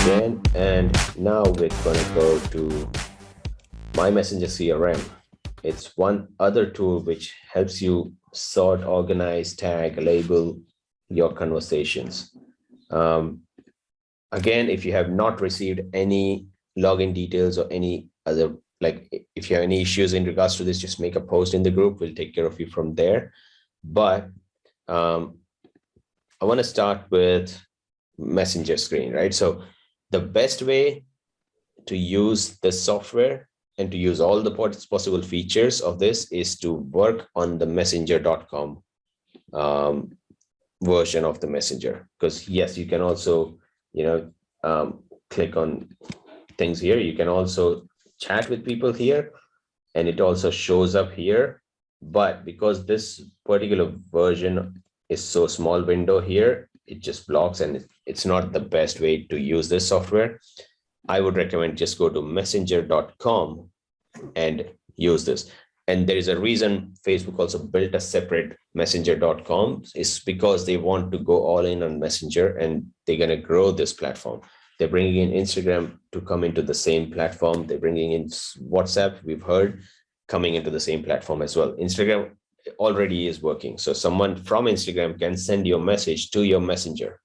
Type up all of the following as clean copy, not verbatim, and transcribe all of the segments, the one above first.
again, and now we're going to go to My Messenger CRM. It's one other tool which helps you sort, organize, tag, label your conversations. Again, if you have not received any login details or any other, like if you have any issues in regards to this, just make a post in the group. We'll take care of you from there. But I want to start with Messenger screen, right? So the best way to use the software and to use all the possible features of this is to work on the messenger.com version of the Messenger. Because yes, you can also, click on things here. You can also chat with people here, and it also shows up here. But because this particular version is so small window here, it just blocks, and it's not the best way to use this software. I would recommend just go to messenger.com and use this. And there is a reason Facebook also built a separate messenger.com. It's because they want to go all in on Messenger, and they're going to grow this platform. They're bringing in Instagram to come into the same platform. They're bringing in WhatsApp, we've heard, coming into the same platform as well. Instagram already is working. So someone from Instagram can send your message to your Messenger.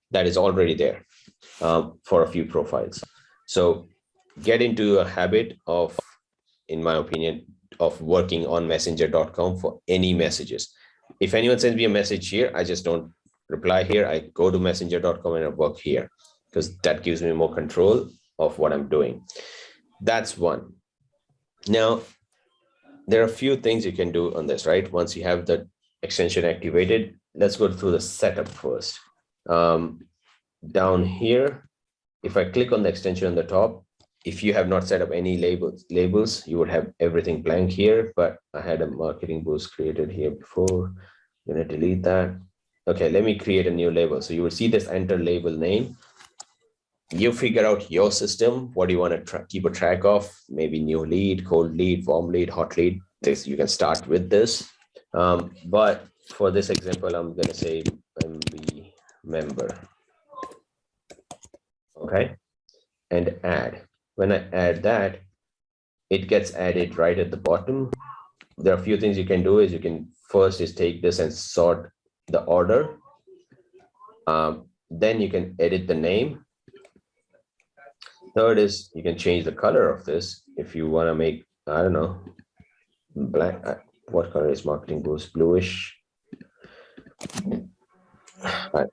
That is already there for a few profiles. So get into a habit of, in my opinion, of working on messenger.com for any messages. If anyone sends me a message here, I just don't reply here. I go to messenger.com and I work here, because that gives me more control of what I'm doing. That's one. Now, there are a few things you can do on this, right? Once you have the extension activated, let's go through the setup first. Down here, if I click on the extension on the top, if you have not set up any labels, you would have everything blank here, but I had a marketing boost created here before. I'm going to delete that. Okay, let me create a new label. So you will see this enter label name. You figure out your system, what do you want to keep a track of, maybe new lead, cold lead, warm lead, hot lead. You can start with this. But for this example, I'm going to say MB member. Okay, and add. When I add that, it gets added right at the bottom. There are a few things you can do. Is you can first is take this and sort the order. Then you can edit the name. Third is you can change the color of this. If you want to make, I don't know, black. What color is marketing boost? Bluish. Right.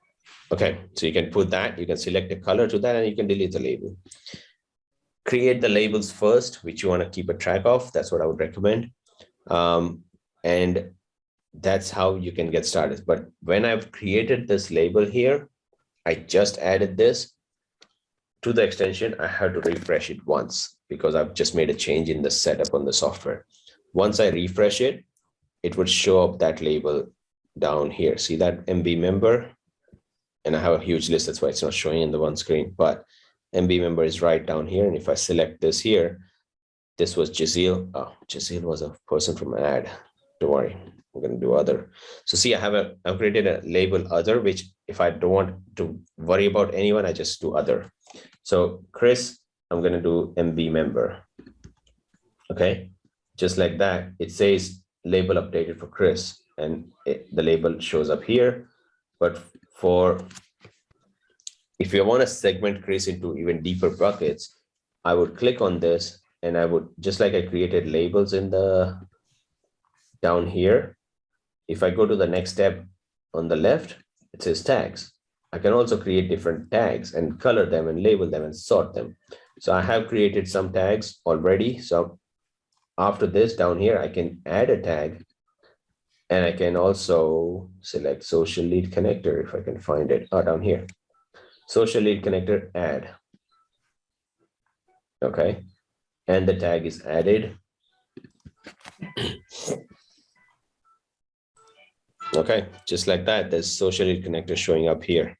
Okay, so you can put that. You can select a color to that, and you can delete the label. Create the labels first, which you want to keep a track of. That's what I would recommend. And that's how you can get started. But when I've created this label here, I just added this to the extension. I have to refresh it once because I've just made a change in the setup on the software. Once I refresh it, it would show up that label down here. See that MB member? And I have a huge list. That's why it's not showing in the one screen, but MB member is right down here. And if I select this here, this was 𝗙𝗍𝗋. Oh, 𝗙𝗍𝗋 was a person from an ad. Don't worry, I'm going to do other. So see, I've created a label other, which if I don't want to worry about anyone, I just do other. So Chris, I'm going to do MB member. Okay, just like that, it says label updated for Chris, and the label shows up here. But if you want to segment Chris into even deeper buckets, I would click on this, and I would, just like I created labels in the down here. If I go to the next step on the left, it says tags. I can also create different tags and color them and label them and sort them. So I have created some tags already. So after this down here, I can add a tag, and I can also select social lead connector if I can find it. Oh, down here. Social lead connector, add. Okay, and the tag is added. Okay, just like that, there's social lead connector showing up here.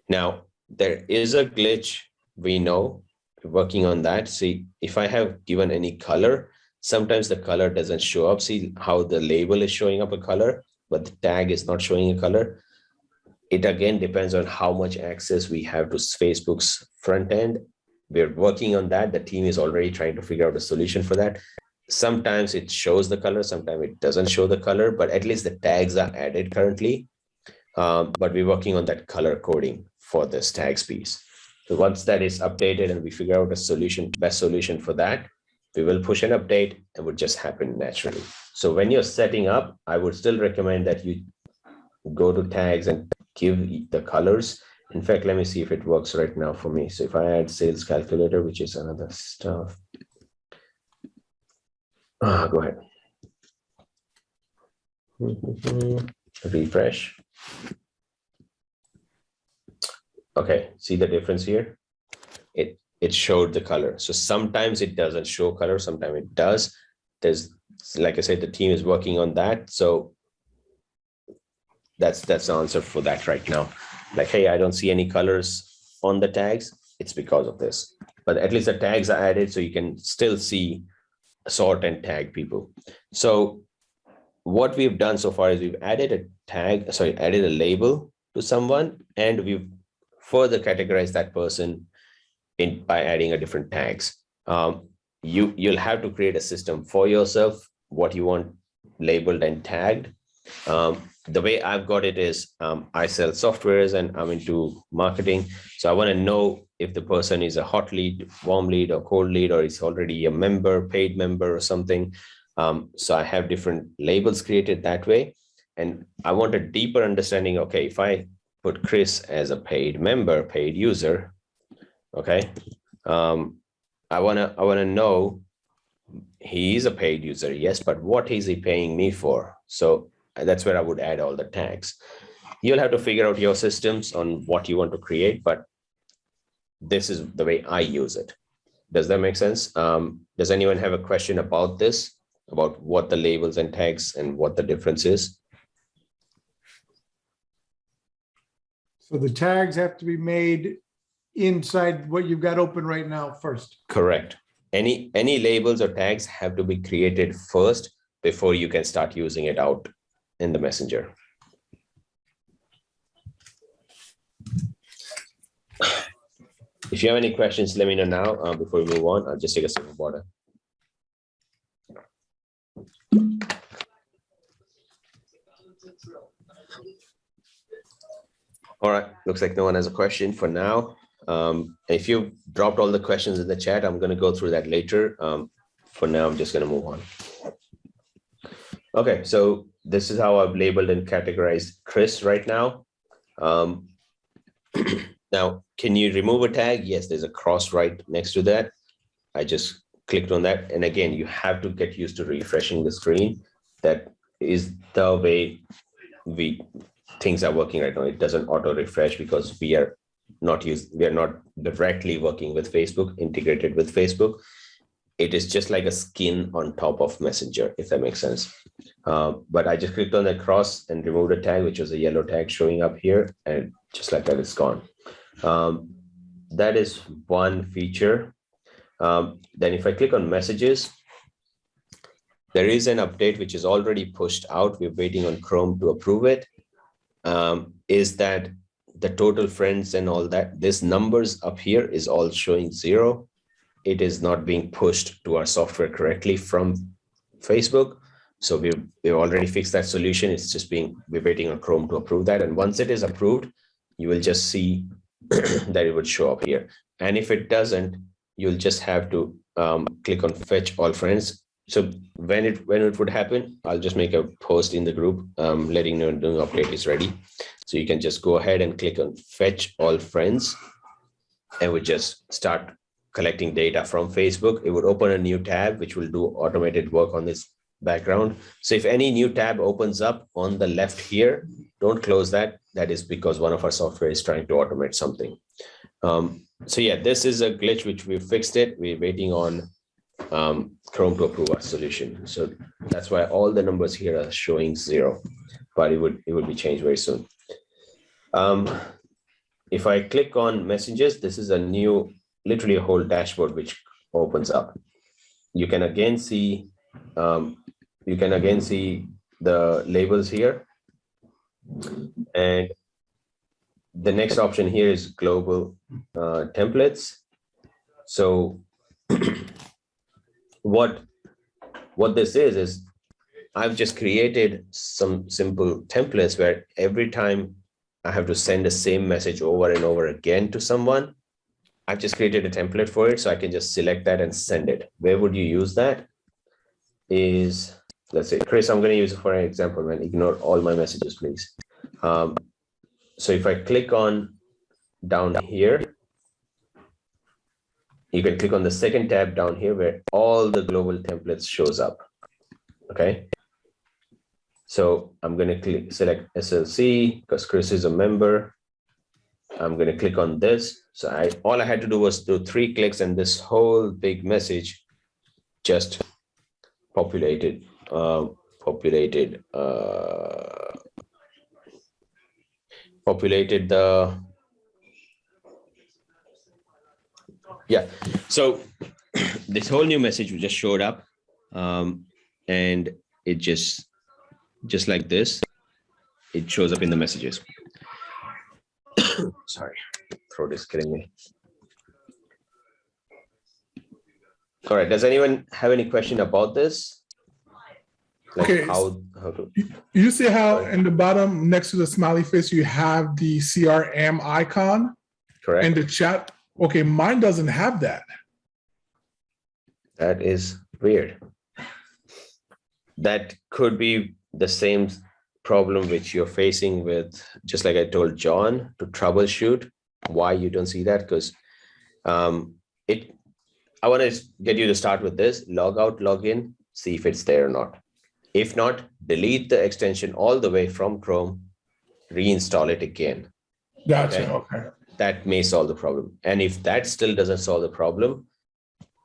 Now, there is a glitch, we know, working on that. See, if I have given any color, sometimes the color doesn't show up. See how the label is showing up a color, but the tag is not showing a color. it again depends on how much access we have to Facebook's front end. We're working on that. The team is already trying to figure out a solution for that. Sometimes it shows the color, sometimes it doesn't show the color, but at least the tags are added currently. But we're working on that color coding for this tags piece. So once that is updated and we figure out a solution, best solution for that, we will push an update and would just happen naturally. So when you're setting up, I would still recommend that you go to tags and give the colors. In fact, let me see if it works right now for me. So if I add sales calculator, which is another stuff. Go ahead. Refresh. Okay, see the difference here? It showed the color. So sometimes it doesn't show color, sometimes it does. There's, like I said, the team is working on that. So that's the answer for that right now. Like, hey, I don't see any colors on the tags. It's because of this. But at least the tags are added so you can still see, sort and tag people. So what we've done so far is we've added a tag, added a label to someone, and we've further categorized that person in by adding a different tags. You'll have to create a system for yourself, what you want labeled and tagged. The way I've got it is I sell softwares and I'm into marketing. So I want to know if the person is a hot lead, warm lead, or cold lead, or is already a member, paid member or something. So I have different labels created that way. And I want a deeper understanding. Okay, if I put Chris as a paid member, paid user, okay, I wanna know he is a paid user, yes, but what is he paying me for? So that's where I would add all the tags. You'll have to figure out your systems on what you want to create, but this is the way I use it. Does that make sense? Does anyone have a question about this, about what the labels and tags and what the difference is? So the tags have to be made inside what you've got open right now first. Correct. Any labels or tags have to be created first before you can start using it out in the messenger. If you have any questions, let me know now. Before we move on, I'll just take a sip of water. All right, looks like no one has a question for now. If you dropped all the questions in the chat, I'm going to go through that later. For now, I'm just going to move on. Okay, so this is how I've labeled and categorized Chris right now. Now, can you remove a tag? Yes, there's a cross right next to that. I just clicked on that. And again, you have to get used to refreshing the screen. That is the way things are working right now. It doesn't auto refresh because we are not directly working with Facebook, integrated with Facebook. It is just like a skin on top of Messenger, if that makes sense. But I just clicked on the cross and removed a tag, which was a yellow tag showing up here, and just like that, it's gone. That is one feature. Then if I click on messages, there is an update which is already pushed out. We're waiting on Chrome to approve it. Is that the total friends and all that, this numbers up here is all showing 0. It is not being pushed to our software correctly from Facebook. So we've already fixed that solution. It's just we're waiting on Chrome to approve that. And once it is approved, you will just see that it would show up here. And if it doesn't, you'll just have to click on fetch all friends. So when it would happen, I'll just make a post in the group letting you know the update is ready. So you can just go ahead and click on fetch all friends, and we just start collecting data from Facebook. It would open a new tab, which will do automated work on this background. So if any new tab opens up on the left here, don't close that. That is because one of our software is trying to automate something. So yeah, this is a glitch which we fixed it. We're waiting on Chrome to approve our solution. So that's why all the numbers here are showing 0, but it would be changed very soon. If I click on messages, this is a new, literally a whole dashboard which opens up. You can again see the labels here, and the next option here is global templates. So what this is I've just created some simple templates where every time I have to send the same message over and over again to someone, I've just created a template for it. So I can just select that and send it. Where would you use that? Is, let's say, Chris, I'm going to use it for an example, man. Ignore all my messages, please. So if I click on down here, you can click on the second tab down here where all the global templates shows up. Okay. So I'm going to select SLC because Chris is a member. I'm going to click on this. So all I had to do was do 3 clicks and this whole big message just populated the yeah. So this whole new message just showed up, and it just like this, it shows up in the messages. Sorry, throat is killing me. All right, does anyone have any question about this? Like okay, how to, you see how in the bottom next to the smiley face you have the CRM icon? correct? And the chat. Okay, mine doesn't have that. That is weird. That could be the same problem which you're facing with, just like I told John to troubleshoot why you don't see that, because I want to get you to start with this, log out, log in, see if it's there or not. If not, delete the extension all the way from Chrome, reinstall it again. Gotcha. Okay. That may solve the problem. And if that still doesn't solve the problem,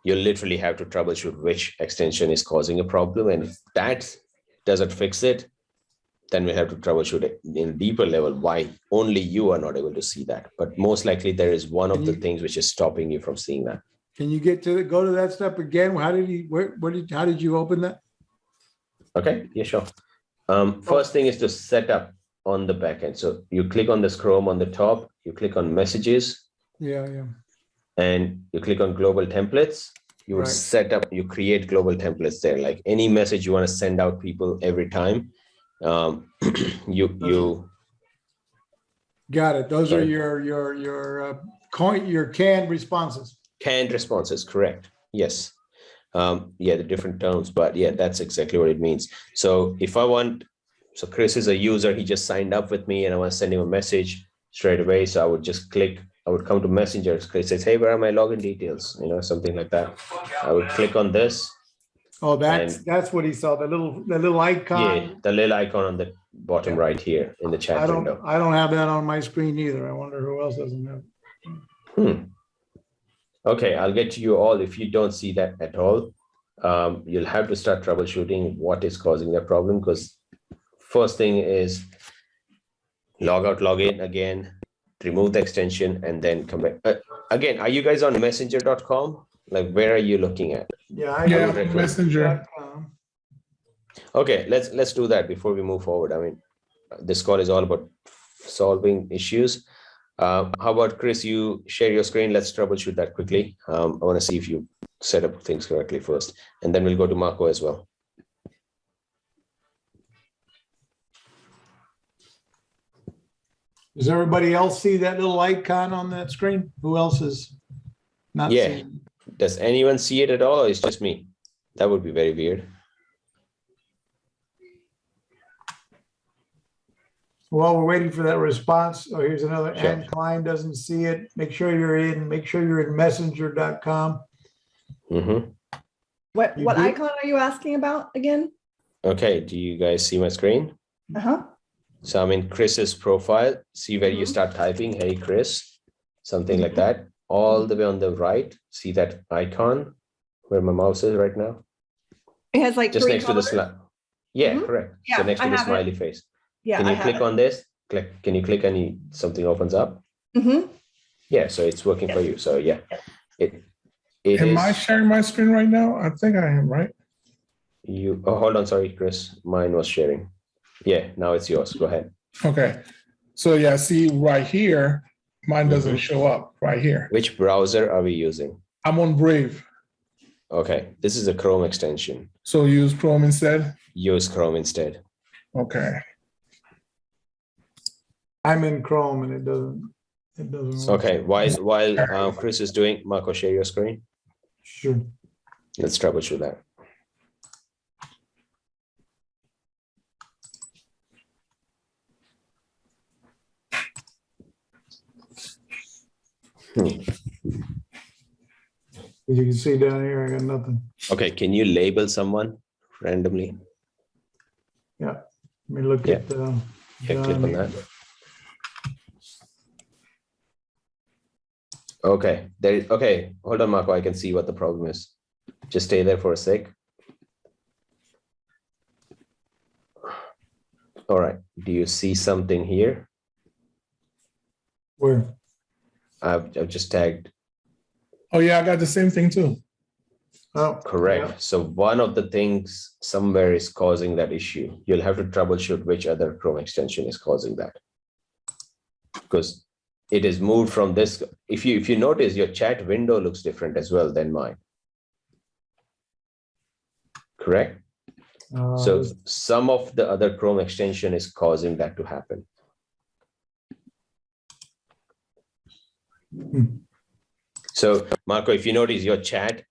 you'll literally have to troubleshoot which extension is causing a problem. And if that doesn't fix it, then we have to troubleshoot it in a deeper level why only you are not able to see that. But most likely there is one of the things which is stopping you from seeing that. Can you go to that step again? How did you, how did you open that? Okay, yeah, sure. First thing is to set up on the backend. So you click on this Chrome on the top, you click on messages. Yeah. And you click on global templates. You would set up, you create global templates there, like any message you want to send out people every time. You got it. Those are your canned responses. Canned responses, correct? Yes. Yeah, the different terms, but yeah, that's exactly what it means. So if I want, so Chris is a user, he just signed up with me and I want to send him a message straight away. So I would just click, I would come to Messenger. Chris says, hey, where are my login details? You know, something like that. I would click on this. Oh, that's what he saw, the little icon. Yeah, the little icon on the bottom right here in the chat window. I don't have that on my screen either. I wonder who else doesn't have it. Okay, I'll get to you all. If you don't see that at all, you'll have to start troubleshooting what is causing that problem, because first thing is log out, log in again, remove the extension, and then come back. Again, are you guys on messenger.com? Like, where are you looking at? Yeah, Messenger. Okay, let's do that before we move forward. I mean, this call is all about solving issues. How about Chris, you share your screen? Let's troubleshoot that quickly. I want to see if you set up things correctly first, and then we'll go to Marco as well. Does everybody else see that little icon on that screen? Who else is not seeing it? Does anyone see it at all, or it's just me? That would be very weird. While we're waiting for that response, oh, here's another. Ann Klein doesn't see it. Make sure you're in messenger.com. What icon are you asking about again? Okay, do you guys see my screen? So I'm in Chris's profile. See where you start typing, hey, Chris, something like that. All the way on the right, see that icon where my mouse is right now? It has like just three next colors. to the slide. Yeah, correct. Yeah, so next to I the have smiley it. face. Yeah, Can you click on this? Can you click and something opens up? Yeah, so it's working for you. So yeah, Am I sharing my screen right now? I think I am, right? Oh, hold on, sorry, Chris. Mine was sharing. Yeah, now it's yours. Go ahead. Okay. So yeah, see right here, mine doesn't show up right here. Which browser are we using? I'm on Brave. Okay, this is a Chrome extension. So use Chrome instead? Use Chrome instead. Okay. I'm in Chrome and it doesn't work. Okay, while Chris is doing, Marco, share your screen. Sure. Let's troubleshoot that. As you can see down here, I got nothing. Okay, can you label someone randomly? Yeah. Let me look Yeah. at Yeah, click on John. that. Okay, okay, hold on, Marco, I can see what the problem is. Just stay there for a sec. All right, do you see something here? Where? I've just tagged. Oh yeah, I got the same thing too. Oh, Correct. yeah. So one of the things somewhere is causing that issue. You'll have to troubleshoot which other Chrome extension is causing that. Because it is moved from this. If you notice, your chat window looks different as well than mine. Correct? So some of the other Chrome extension is causing that to happen. So Marco, if you notice your chat,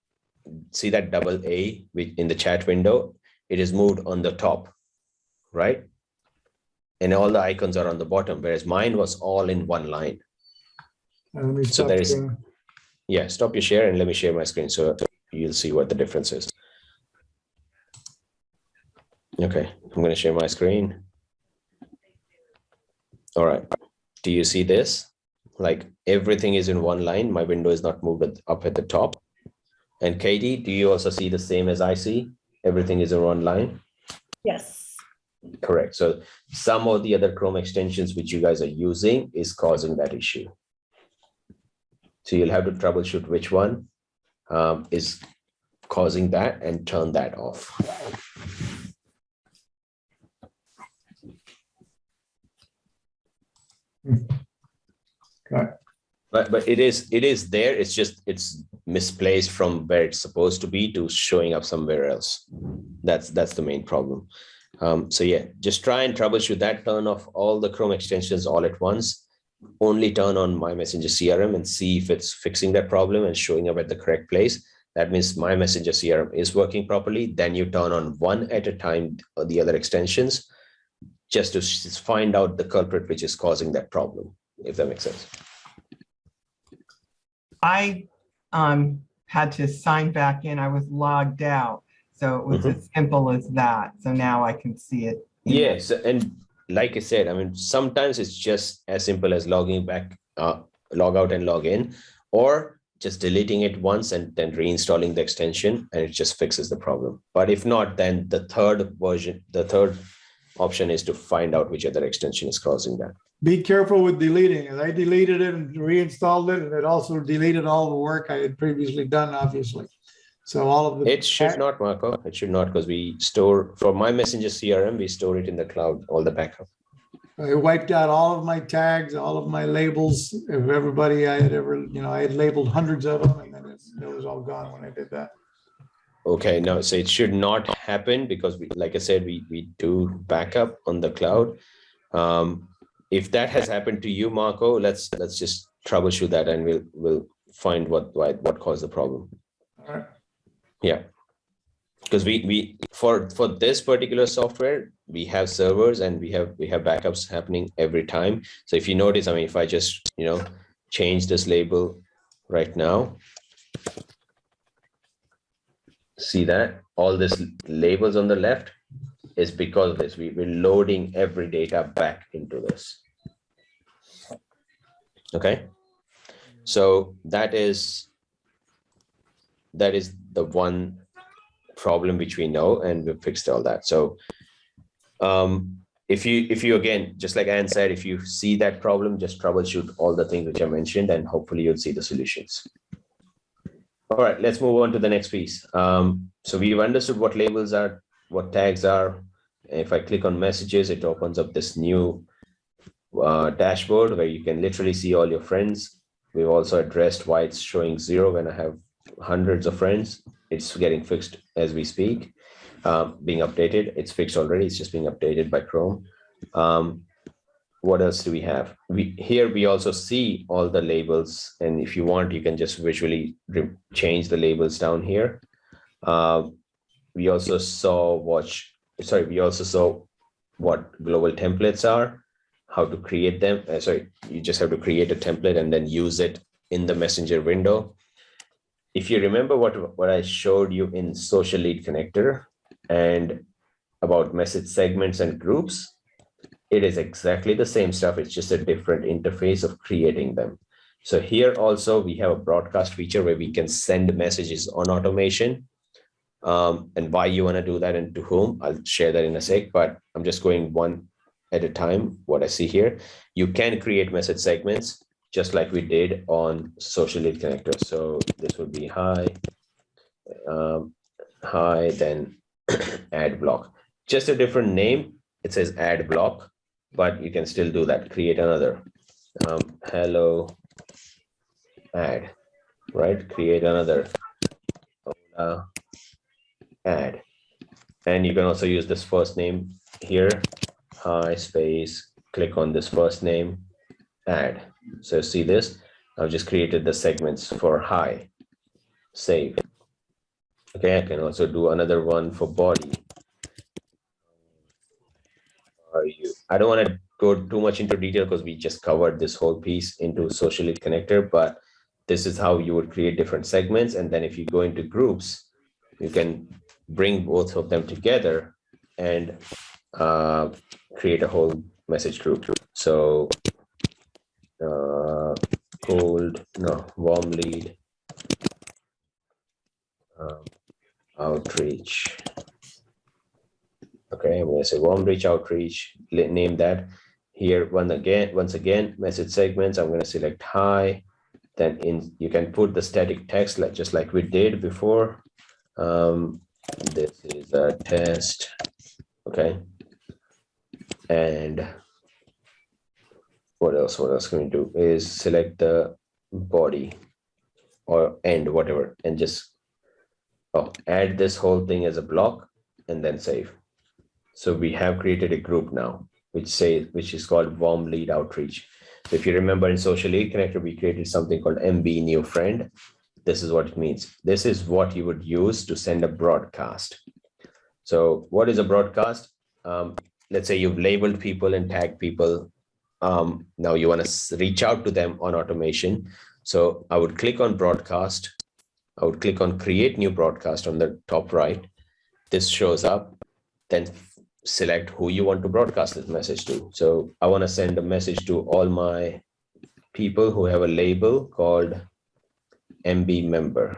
see that double A in the chat window, it is moved on the top, right? And all the icons are on the bottom, whereas mine was all in one line. Let me So stop there is, sharing. yeah, stop your share and let me share my screen so you'll see what the difference is. Okay, I'm going to share my screen. All right, do you see this? Like everything is in one line. My window is not moved up at the top. And Katie, do you also see the same as I see? Everything is in one line? Yes. Correct. So some of the other Chrome extensions which you guys are using is causing that issue. So you'll have to troubleshoot which one is causing that and turn that off. Okay. But it is there. It's misplaced from where it's supposed to be to showing up somewhere else. That's the main problem. So yeah, just try and troubleshoot that. Turn off all the Chrome extensions all at once. Only turn on My Messenger CRM and see if it's fixing that problem and showing up at the correct place. That means My Messenger CRM is working properly. Then you turn on one at a time the other extensions, just to find out the culprit which is causing that problem, if that makes sense. I had to sign back in. I was logged out. So it was as simple as that. So now I can see it. Yes, and like I said, I mean, sometimes it's just as simple as logging back, log out and log in, or just deleting it once and then reinstalling the extension, and it just fixes the problem. But if not, then the third option is to find out which other extension is causing that. Be careful with deleting it. I deleted it and reinstalled it, and it also deleted all the work I had previously done, obviously. So all of the— It should not, Marco. It should not, because we store, for My Messenger CRM, we store it in the cloud, all the backup. I wiped out all of my tags, all of my labels of everybody I had ever, I had labeled hundreds of them, and then it was all gone when I did that. Okay, no, so it should not happen because we, like I said, we do backup on the cloud. If that has happened to you, Marco, let's just troubleshoot that, and we'll find what caused the problem. All right. Yeah, because we for this particular software, we have servers and we have backups happening every time. So if you notice, I mean, if I just change this label right now, see that all this labels on the left is because of this. We're loading every data back into this. Okay, so that is the one problem which we know, and we've fixed all that. So if you again, just like Anne said, if you see that problem, just troubleshoot all the things which I mentioned, and hopefully you'll see the solutions. All right, let's move on to the next piece. So we've understood what labels are, what tags are. If I click on messages, it opens up this new dashboard where you can literally see all your friends. We've also addressed why it's showing 0 when I have hundreds of friends. It's getting fixed as we speak, being updated. It's fixed already. It's just being updated by Chrome. What else do we have? Here we also see all the labels, and if you want, you can just visually change the labels down here. We also saw what global templates are, how to create them. You just have to create a template and then use it in the Messenger window. If you remember what I showed you in Social Lead Connector and about message segments and groups, it is exactly the same stuff. It's just a different interface of creating them. So here also we have a broadcast feature where we can send messages on automation. And why you want to do that and to whom, I'll share that in a sec, but I'm just going one at a time. What I see here, you can create message segments just like we did on Social Lead Connector. So this would be hi, then add block, just a different name. It says add block, but you can still do that. Create another hello add, right? Create another add, and you can also use this first name here, hi space, click on this first name, add. So see this, I've just created the segments for hi, save. Okay, I can also do another one for body. I don't want to go too much into detail because we just covered this whole piece into Social Lead Connector, but this is how you would create different segments. And then if you go into groups, you can bring both of them together and create a whole message group. So warm lead outreach. Okay, I'm going to say warm reach outreach, name that here. Once again, message segments, I'm going to select hi, then you can put the static text just like we did before. This is a test. Okay. And what else can we do is select the body or end, whatever, and just add this whole thing as a block and then save. So we have created a group now, which is called warm lead outreach. So if you remember in Social Lead Connector, we created something called MB new friend. This is what it means. This is what you would use to send a broadcast. So what is a broadcast? Let's say you've labeled people and tagged people. Now you want to reach out to them on automation. So I would click on broadcast. I would click on create new broadcast on the top right. This shows up. Then select who you want to broadcast this message to. So I want to send a message to all my people who have a label called MB member.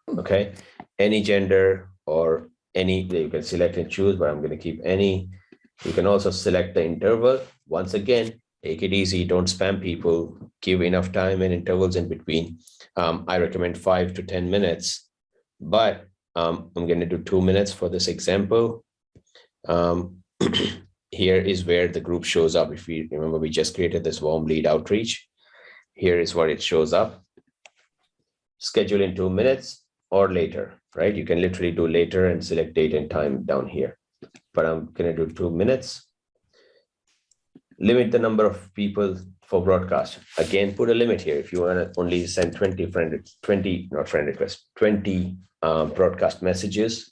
Okay, any gender or any, you can select and choose, but I'm going to keep any. You can also select the interval. Once again, take it easy, don't spam people, give enough time and intervals in between. I recommend 5 to 10 minutes, but I'm going to do 2 minutes for this example. Here is where the group shows up. If you remember, we just created this warm lead outreach. Here is what it shows up. Schedule in 2 minutes or later, right? You can literally do later and select date and time down here, but I'm going to do 2 minutes. Limit the number of people for broadcast. Again, put a limit here. If you want to only send 20 broadcast messages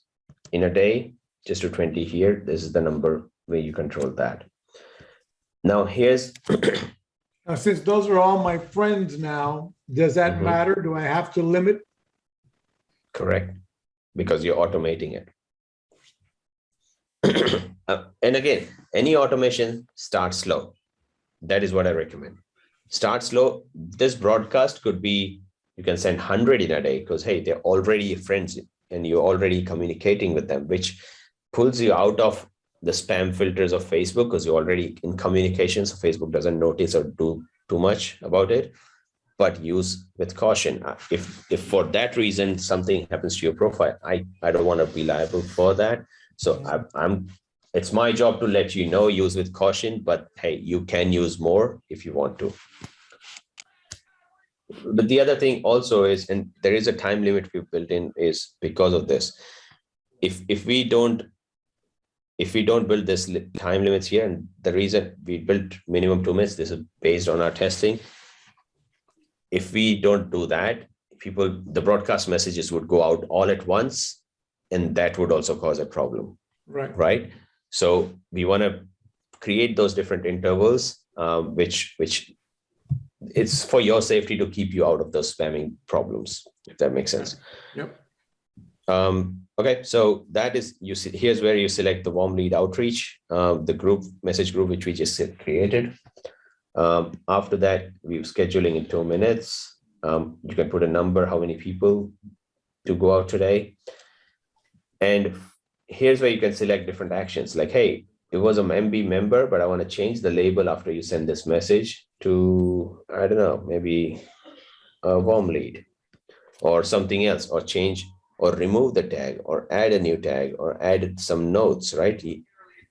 in a day, just do 20 here. This is the number where you control that. Now here's Now, since those are all my friends now, does that matter? Do I have to limit? Correct, because you're automating it. And again, any automation starts slow. That is what I recommend. Start slow. This broadcast could be, you can send 100 in a day because, hey, they're already friends and you're already communicating with them, which pulls you out of the spam filters of Facebook because you're already in communication. So Facebook doesn't notice or do too much about it, but use with caution. If for that reason, something happens to your profile, I don't want to be liable for that. So I'm it's my job to let you know, use with caution, but hey, you can use more if you want to. But the other thing also is, and there is a time limit we've built in, is because of this. If we don't build this time limits here, and the reason we built minimum 2 minutes, this is based on our testing. If we don't do that, the broadcast messages would go out all at once, and that would also cause a problem, right? So we want to create those different intervals, which it's for your safety to keep you out of those spamming problems, if that makes sense. Yep. Okay, so that is, you see, here's where you select the warm lead outreach, the group message group, which we just created. After that, we're scheduling in 2 minutes. You can put a number, how many people to go out today. And here's where you can select different actions, like, hey, it was an MB member, but I want to change the label after you send this message to, I don't know, maybe a warm lead or something else, or change or remove the tag or add a new tag or add some notes, right?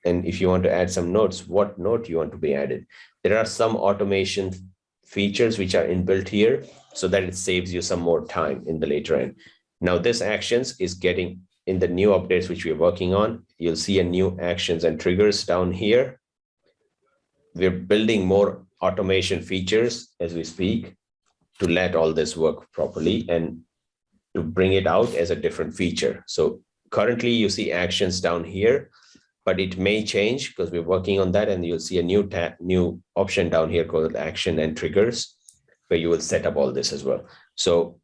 And if you want to add some notes, what note you want to be added? There are some automation features which are inbuilt here so that it saves you some more time in the later end. Now this actions is getting in the new updates, which we're working on. You'll see a new actions and triggers down here. We're building more automation features as we speak to let all this work properly and to bring it out as a different feature. So currently you see actions down here, but it may change because we're working on that, and you'll see a new option down here called action and triggers, where you will set up all this as well. So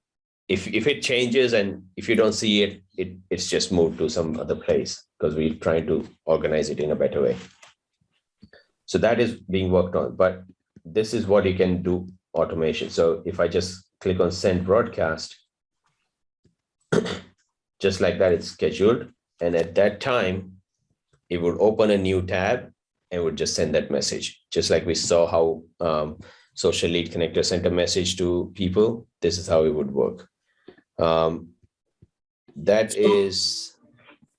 if it changes and if you don't see it, it's just moved to some other place because we're trying to organize it in a better way. So that is being worked on, but this is what you can do automation. So if I just click on send broadcast, just like that, it's scheduled. And at that time, it would open a new tab and would just send that message. Just like we saw how Social Lead Connector sent a message to people, this is how it would work. That is,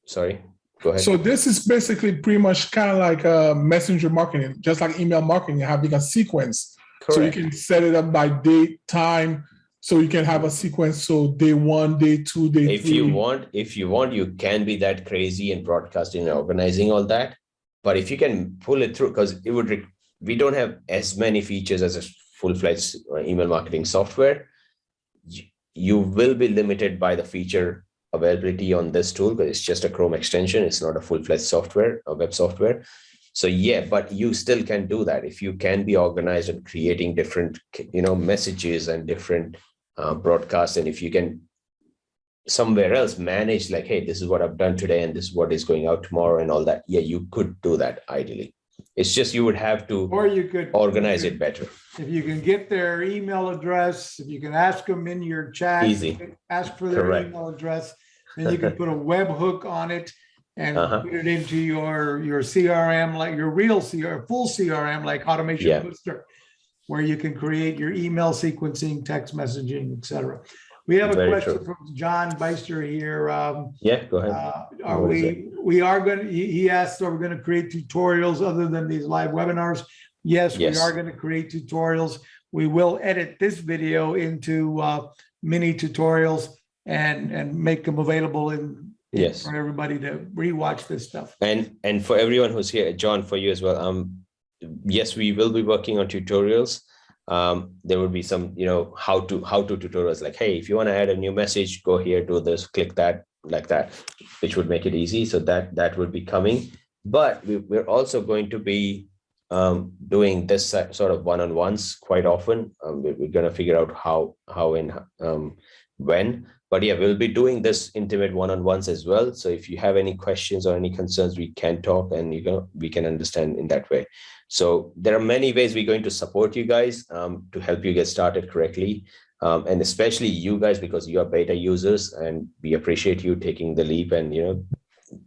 sorry, go ahead. So this is basically pretty much kind of like messenger marketing, just like email marketing, having a sequence. Correct. So you can set it up by date, time, so you can have a sequence. So day 1, day 2, day 3. If you want, you can be that crazy in broadcasting and organizing all that. But if you can pull it through, because we don't have as many features as a full-fledged email marketing software. You will be limited by the feature availability on this tool because it's just a Chrome extension. It's not a full-fledged software or web software. So yeah, but you still can do that if you can be organized and creating different, messages and different broadcasts. And if you can somewhere else manage, like, hey, this is what I've done today and this is what is going out tomorrow and all that. Yeah, you could do that ideally. It's just you would have to organize it better. If you can get their email address, if you can ask them in your chat, Easy. Ask for their Correct. email address, then you can put a web hook on it and put it into your CRM, like your real CRM, full CRM, like Automation Booster, where you can create your email sequencing, text messaging, etc. We have a question from 𝗙𝗯𝗆 here. Yeah, go ahead. We are going to, he asked, are we going to create tutorials other than these live webinars? Yes, we are going to create tutorials. We will edit this video into mini tutorials and make them available for everybody to rewatch this stuff. And for everyone who's here, John, for you as well. Yes, we will be working on tutorials. There will be some, how to tutorials, like, hey, if you want to add a new message, go here, do this, click that, like that, which would make it easy. So that would be coming. But we're also going to be doing this sort of one-on-ones quite often. We're going to figure out how and when. But yeah, we'll be doing this intimate one-on-ones as well. So if you have any questions or any concerns, we can talk and we can understand in that way. So there are many ways we're going to support you guys to help you get started correctly. And especially you guys, because you are beta users and we appreciate you taking the leap and,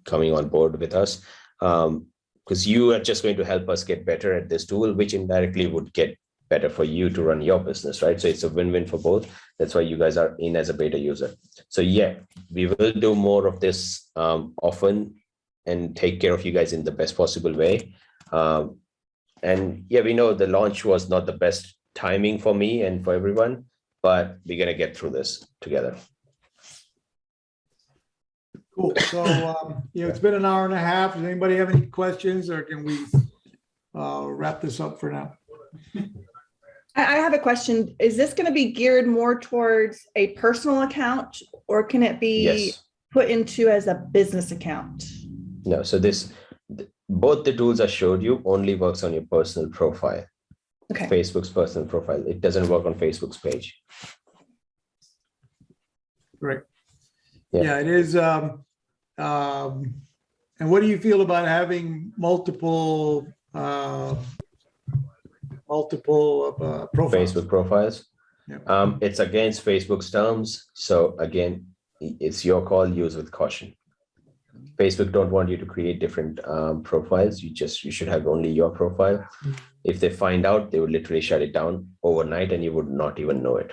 coming on board with us. Because you are just going to help us get better at this tool, which indirectly would get better for you to run your business, right? So it's a win-win for both. That's why you guys are in as a beta user. So yeah, we will do more of this often and take care of you guys in the best possible way. And yeah, we know the launch was not the best timing for me and for everyone, but we're going to get through this together. Cool. So, it's been an hour and a half. Does anybody have any questions, or can we wrap this up for now? I have a question. Is this going to be geared more towards a personal account, or can it be Yes. put into as a business account? No, so both the tools I showed you only works on your personal profile. Okay. Facebook's personal profile. It doesn't work on Facebook's page. Great. Yeah. Yeah, it is. And what do you feel about having multiple profiles? Facebook profiles. Yeah. It's against Facebook's terms. So again, it's your call, use with caution. Facebook don't want you to create different profiles. You should have only your profile. If they find out, they would literally shut it down overnight and you would not even know it.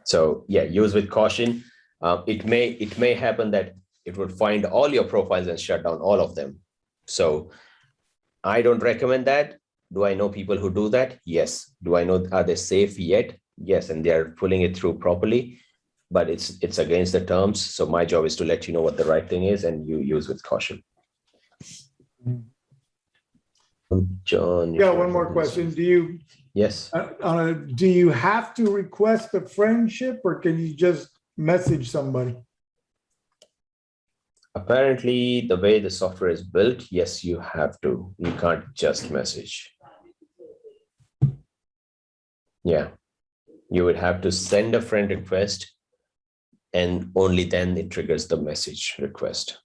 So yeah, use with caution. It may happen that it would find all your profiles and shut down all of them. So I don't recommend that. Do I know people who do that? Yes. Do I know, are they safe yet? Yes. And they're pulling it through properly, but it's against the terms. So my job is to let you know what the right thing is and you use with caution. John. Yeah, one more question. Do you Yes. do you have to request a friendship, or can you just message somebody? Apparently, the way the software is built, yes, you have to. You can't just message. Yeah. You would have to send a friend request, and only then it triggers the message request.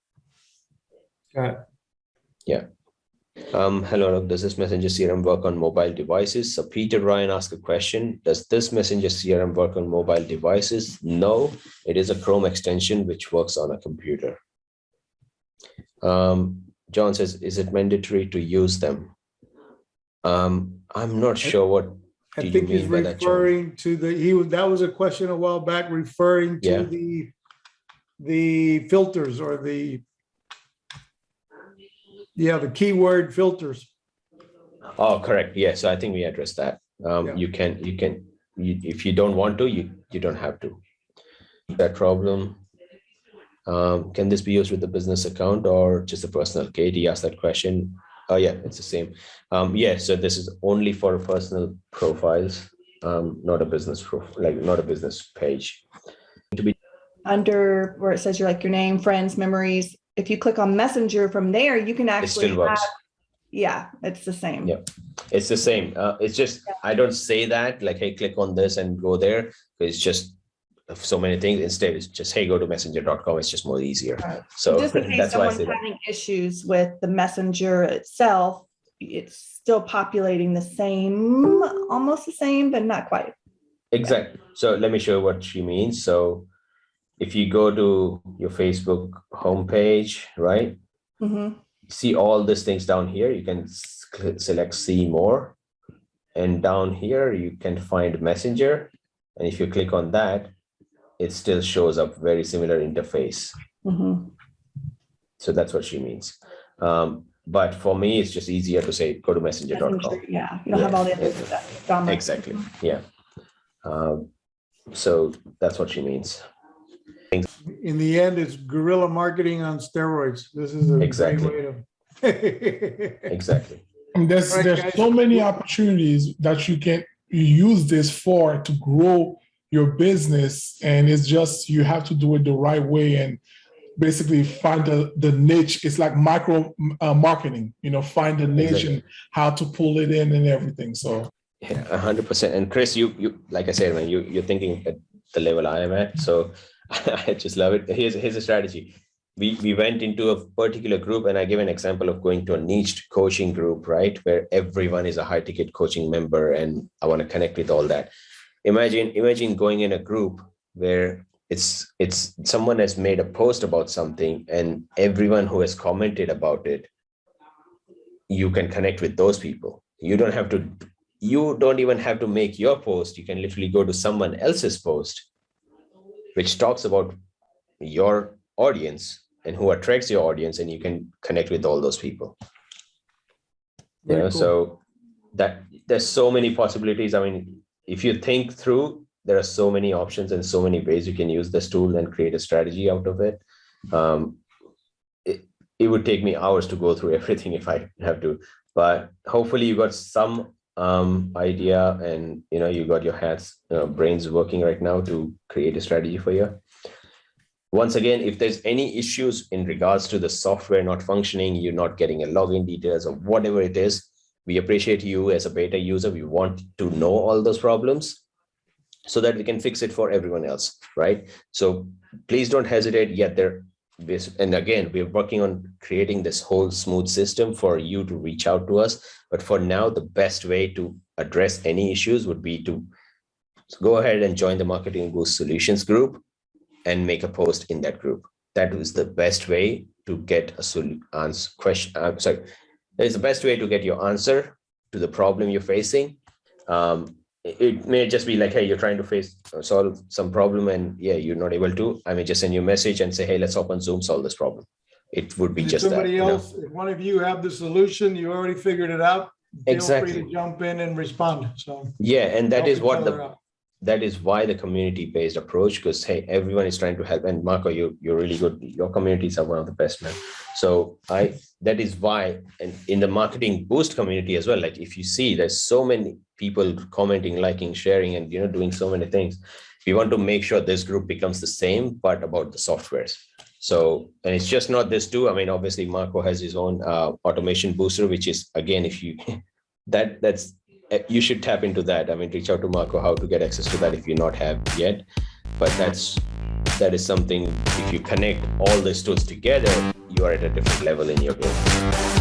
Got it. Yeah. Hello, does this Messenger CRM work on mobile devices? So Peter Ryan asked a question. Does this Messenger CRM work on mobile devices? No, it is a Chrome extension which works on a computer. John says, is it mandatory to use them? I'm not sure what I did think you he's mean by that, John? referring to that was a question a while back, referring to Yeah. the filters, or the keyword filters. Oh, correct. Yeah, so I think we addressed that. Yeah. You can, if you don't want to, you don't have to. That problem. Can this be used with the business account or just a personal? Katie asked that question. Oh yeah, it's the same. Yeah, so this is only for personal profiles, not a business profile, not a business page. Under where it says your name, friends, memories, if you click on Messenger from there, you can It actually still works. yeah, it's the same. Yeah. It's the same. It's just, I don't say that like, hey, click on this and go there. It's just so many things. Instead, it's just, hey, go to messenger.com. It's just more easier. Right. So Just in case that's why I someone's say that. having issues with the Messenger itself, it's still populating the same, almost the same, but not quite. Exactly. So let me show you what she means. So if you go to your Facebook homepage, right? Mhm. See all these things down here. You can select see more. And down here, you can find Messenger. And if you click on that, it still shows up very similar interface. Mhm. So that's what she means. But for me, it's just easier to say, go to messenger.com. Messenger, yeah, you don't have all the other stuff. drama. Exactly. Yeah. So that's what she means. In the end, it's guerrilla marketing on steroids. This is a Exactly. great way to. Exactly. And there's Right, guys. so many opportunities that you can use this for to grow your business, and it's just you have to do it the right way and basically find the niche. It's like micro marketing, find the niche Exactly. and how to pull it in and everything. So Yeah, 100%. And Chris, you like I said, man, you're thinking at the level I am at. So I just love it. Here's a strategy. We went into a particular group, and I give an example of going to a niche coaching group, right? Where everyone is a high ticket coaching member, and I want to connect with all that. Imagine going in a group where it's someone has made a post about something, and everyone who has commented about it, you can connect with those people. You don't even have to make your post. You can literally go to someone else's post, which talks about your audience, and who attracts your audience, and you can connect with all those people. You Very know, cool. so that there's so many possibilities. I mean, if you think through, there are so many options and so many ways you can use this tool and create a strategy out of it. It would take me hours to go through everything if I have to, but hopefully you got some idea, and you got your brains working right now to create a strategy for you. Once again, if there's any issues in regards to the software not functioning, you're not getting a login details or whatever it is, we appreciate you as a beta user. We want to know all those problems so that we can fix it for everyone else, right? So please don't hesitate yet. And again, we're working on creating this whole smooth system for you to reach out to us. But for now, the best way to address any issues would be to go ahead and join the Marketing Boost Solutions group and make a post in that group. That is the best way to get that is the best way to get your answer to the problem you're facing. It may just be like, hey, you're trying to solve some problem, and yeah, you're not able to. I may just send you a message and say, hey, let's hop on Zoom, solve this problem. It would be just somebody else. If one of you have the solution, you already figured it out. Exactly. Feel free to jump in and respond. So yeah, and that is why the community-based approach, because hey, everyone is trying to help. And Marco, you're really good. Your communities are one of the best, man. So that is why, and in the Marketing Boost community as well, like if you see, there's so many people commenting, liking, sharing, and doing so many things. We want to make sure this group becomes the same, but about the softwares. So, and it's just not this too. I mean, obviously Marco has his own automation booster, which is, again, if you you should tap into that. I mean, reach out to Marco how to get access to that if you not have yet. But that is something, if you connect all these tools together, you are at a different level in your game.